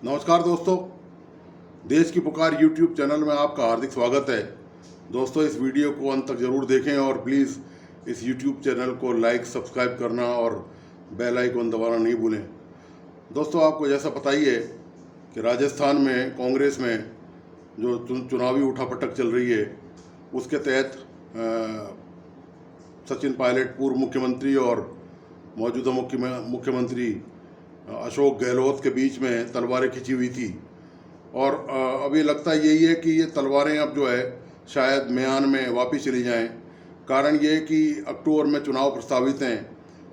नमस्कार दोस्तों, देश की पुकार यूट्यूब चैनल में आपका हार्दिक स्वागत है। दोस्तों, इस वीडियो को अंत तक ज़रूर देखें और प्लीज़ इस यूट्यूब चैनल को लाइक सब्सक्राइब करना और बेल आइकन दबाना नहीं भूलें। दोस्तों, आपको जैसा पता ही है कि राजस्थान में कांग्रेस में जो चुनावी उठापटक चल रही है, उसके तहत सचिन पायलट पूर्व मुख्यमंत्री और मौजूदा मुख्यमंत्री अशोक गहलोत के बीच में तलवारें खिंची हुई थी। और अब ये लगता यही है कि ये तलवारें अब जो है शायद म्यान में वापस चली जाएं। कारण ये है कि अक्टूबर में चुनाव प्रस्तावित हैं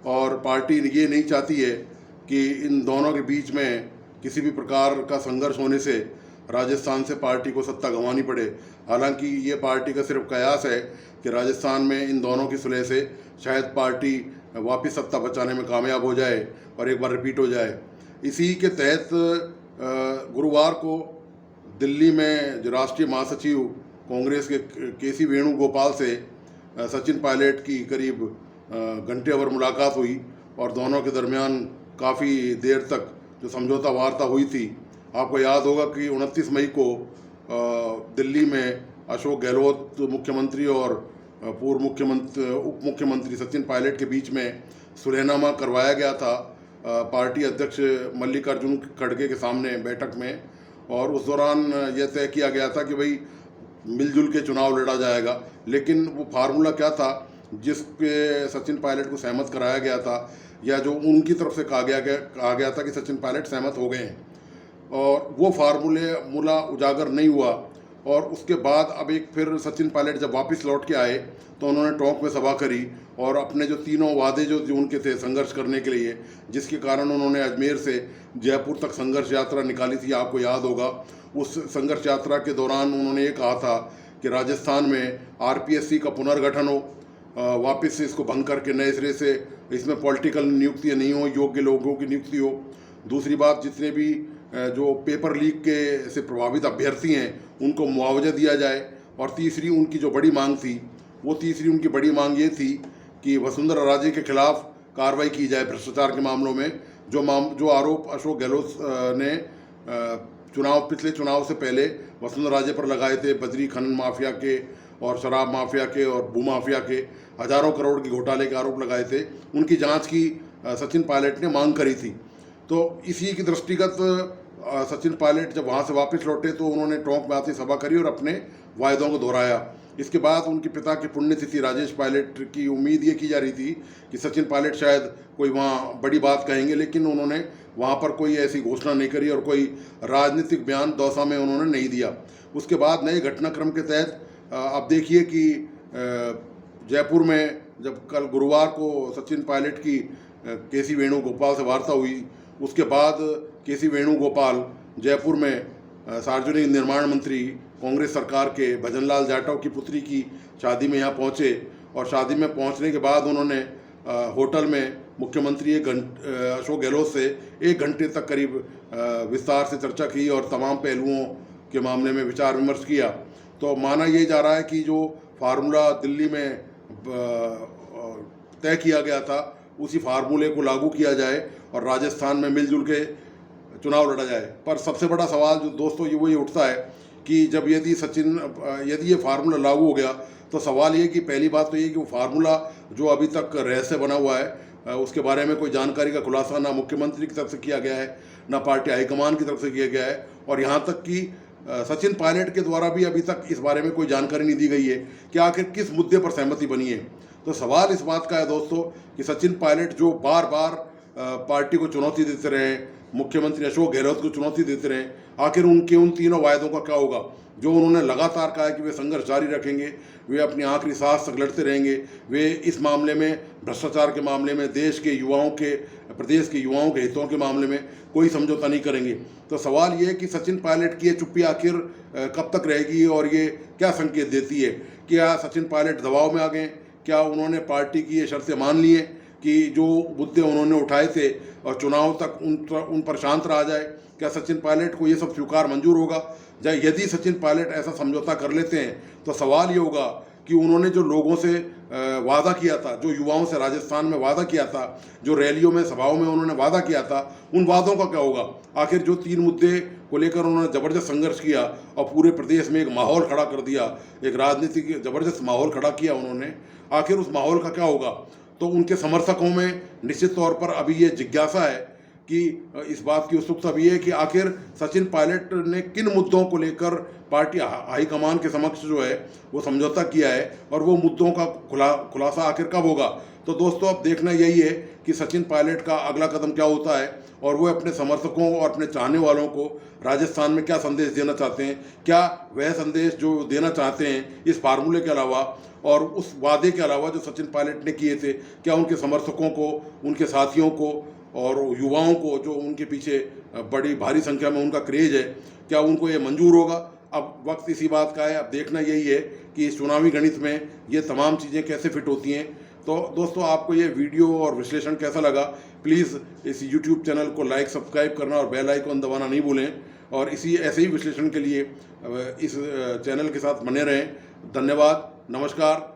और पार्टी ये नहीं चाहती है कि इन दोनों के बीच में किसी भी प्रकार का संघर्ष होने से राजस्थान से पार्टी को सत्ता गंवानी पड़े। हालांकि ये पार्टी का सिर्फ कयास है कि राजस्थान में इन दोनों की सुलह से शायद पार्टी वापस सत्ता बचाने में कामयाब हो जाए और एक बार रिपीट हो जाए। इसी के तहत गुरुवार को दिल्ली में जो राष्ट्रीय महासचिव कांग्रेस के केसी वेणुगोपाल से सचिन पायलट की करीब घंटे भर मुलाकात हुई और दोनों के दरमियान काफ़ी देर तक जो समझौता वार्ता हुई थी। आपको याद होगा कि 29 मई को दिल्ली में अशोक गहलोत मुख्यमंत्री और पूर्व उप मुख्यमंत्री सचिन पायलट के बीच में सुलहनामा करवाया गया था पार्टी अध्यक्ष मल्लिकार्जुन खड़गे के सामने बैठक में। और उस दौरान यह तय किया गया था कि भाई मिलजुल के चुनाव लड़ा जाएगा। लेकिन वो फार्मूला क्या था जिस पे सचिन पायलट को सहमत कराया गया था, या जो उनकी तरफ से कहा गया था कि सचिन पायलट सहमत हो गए हैं, और वो फार्मूला उजागर नहीं हुआ। और उसके बाद अब एक फिर सचिन पायलट जब वापस लौट के आए तो उन्होंने टोंक में सभा करी और अपने जो तीनों वादे जो उनके थे संघर्ष करने के लिए, जिसके कारण उन्होंने अजमेर से जयपुर तक संघर्ष यात्रा निकाली थी, आपको याद होगा। उस संघर्ष यात्रा के दौरान उन्होंने ये कहा था कि राजस्थान में आरपीएससी का पुनर्गठन हो, वापस से इसको भंग करके नए सिरे से इसमें पॉलिटिकल नियुक्तियाँ नहीं हो, योग्य लोगों की नियुक्ति हो। दूसरी बात, जितने भी जो पेपर लीक के से प्रभावित अभ्यर्थी हैं उनको मुआवजा दिया जाए। और तीसरी उनकी जो बड़ी मांग थी, वो तीसरी उनकी बड़ी मांग ये थी कि वसुंधरा राजे के खिलाफ कार्रवाई की जाए भ्रष्टाचार के मामलों में। जो आरोप अशोक गहलोत ने पिछले चुनाव से पहले वसुंधरा राजे पर लगाए थे, बजरी खनन माफिया के और शराब माफिया के और भूमाफिया के हजारों करोड़ के घोटाले के आरोप लगाए थे, उनकी जांच की सचिन पायलट ने मांग करी थी। तो इसी की दृष्टिगत सचिन पायलट जब वहाँ से वापस लौटे तो उन्होंने टोंक में आती सभा करी और अपने वायदों को दोहराया। इसके बाद उनके पिता की पुण्यतिथि राजेश पायलट की उम्मीद ये की जा रही थी कि सचिन पायलट शायद कोई वहाँ बड़ी बात कहेंगे, लेकिन उन्होंने वहाँ पर कोई ऐसी घोषणा नहीं करी और कोई राजनीतिक बयान दौसा में उन्होंने नहीं दिया। उसके बाद नए घटनाक्रम के तहत आप देखिए कि जयपुर में जब कल गुरुवार को सचिन पायलट की केसी वेणुगोपाल से वार्ता हुई, उसके बाद केसी वेणुगोपाल जयपुर में सार्वजनिक निर्माण मंत्री कांग्रेस सरकार के भजनलाल जाटव की पुत्री की शादी में यहाँ पहुँचे। और शादी में पहुँचने के बाद उन्होंने होटल में मुख्यमंत्री अशोक गहलोत से 1 घंटे तक करीब विस्तार से चर्चा की और तमाम पहलुओं के मामले में विचार विमर्श किया। तो माना ये जा रहा है कि जो फार्मूला दिल्ली में तय किया गया था, उसी फार्मूले को लागू किया जाए और राजस्थान में मिलजुल के चुनाव लड़ा जाए। पर सबसे बड़ा सवाल जो दोस्तों ये उठता है कि जब यदि ये फार्मूला लागू हो गया तो सवाल ये कि पहली बात तो ये कि वो फार्मूला जो अभी तक रहस्य बना हुआ है, उसके बारे में कोई जानकारी का खुलासा ना मुख्यमंत्री की तरफ से किया गया है, ना पार्टी हाईकमान की तरफ से किया गया है, और यहाँ तक कि सचिन पायलट के द्वारा भी अभी तक इस बारे में कोई जानकारी नहीं दी गई है कि आखिर किस मुद्दे पर सहमति बनी है। तो सवाल इस बात का है दोस्तों कि सचिन पायलट जो बार बार पार्टी को चुनौती देते रहे, मुख्यमंत्री अशोक गहलोत को चुनौती देते रहे, आखिर उनके उन तीनों वायदों का क्या होगा जो उन्होंने लगातार कहा है कि वे संघर्ष जारी रखेंगे, वे अपनी आखिरी सांस तक लड़ते रहेंगे, वे इस मामले में भ्रष्टाचार के मामले में प्रदेश के युवाओं के हितों के मामले में कोई समझौता नहीं करेंगे। तो सवाल ये है कि सचिन पायलट की ये चुप्पी आखिर कब तक रहेगी और ये क्या संकेत देती है? क्या सचिन पायलट दबाव में आ गए? क्या उन्होंने पार्टी की ये शर्तें मान ली हैं कि जो मुद्दे उन्होंने उठाए थे और चुनाव तक उन पर शांत रहा जाए? क्या सचिन पायलट को ये सब स्वीकार मंजूर होगा? यदि सचिन पायलट ऐसा समझौता कर लेते हैं तो सवाल ये होगा कि उन्होंने जो लोगों से वादा किया था, जो युवाओं से राजस्थान में वादा किया था, जो रैलियों में सभाओं में उन्होंने वादा किया था, उन वादों का क्या होगा। आखिर जो 3 मुद्दे को लेकर उन्होंने ज़बरदस्त संघर्ष किया और पूरे प्रदेश में एक माहौल खड़ा कर दिया, एक राजनीतिक ज़बरदस्त माहौल खड़ा किया उन्होंने, आखिर उस माहौल का क्या होगा। तो उनके समर्थकों में निश्चित तौर पर अभी ये जिज्ञासा है कि इस बात की उत्सुकता भी है कि आखिर सचिन पायलट ने किन मुद्दों को लेकर पार्टी हाईकमान के समक्ष जो है वो समझौता किया है और वो मुद्दों का खुलासा आखिर कब होगा। तो दोस्तों अब देखना यही है कि सचिन पायलट का अगला कदम क्या होता है और वो अपने समर्थकों और अपने चाहने वालों को राजस्थान में क्या संदेश देना चाहते हैं, क्या वह संदेश जो देना चाहते हैं इस फार्मूले के अलावा और उस वादे के अलावा जो सचिन पायलट ने किए थे, क्या उनके समर्थकों को, उनके साथियों को और युवाओं को जो उनके पीछे बड़ी भारी संख्या में उनका क्रेज है, क्या उनको ये मंजूर होगा। अब वक्त इसी बात का है, अब देखना यही है कि इस चुनावी गणित में ये तमाम चीज़ें कैसे फिट होती हैं। तो दोस्तों आपको ये वीडियो और विश्लेषण कैसा लगा, प्लीज़ इस यूट्यूब चैनल को लाइक सब्सक्राइब करना और बेल आइकन दबाना नहीं भूलें और इसी ऐसे ही विश्लेषण के लिए इस चैनल के साथ बने रहें। धन्यवाद, नमस्कार।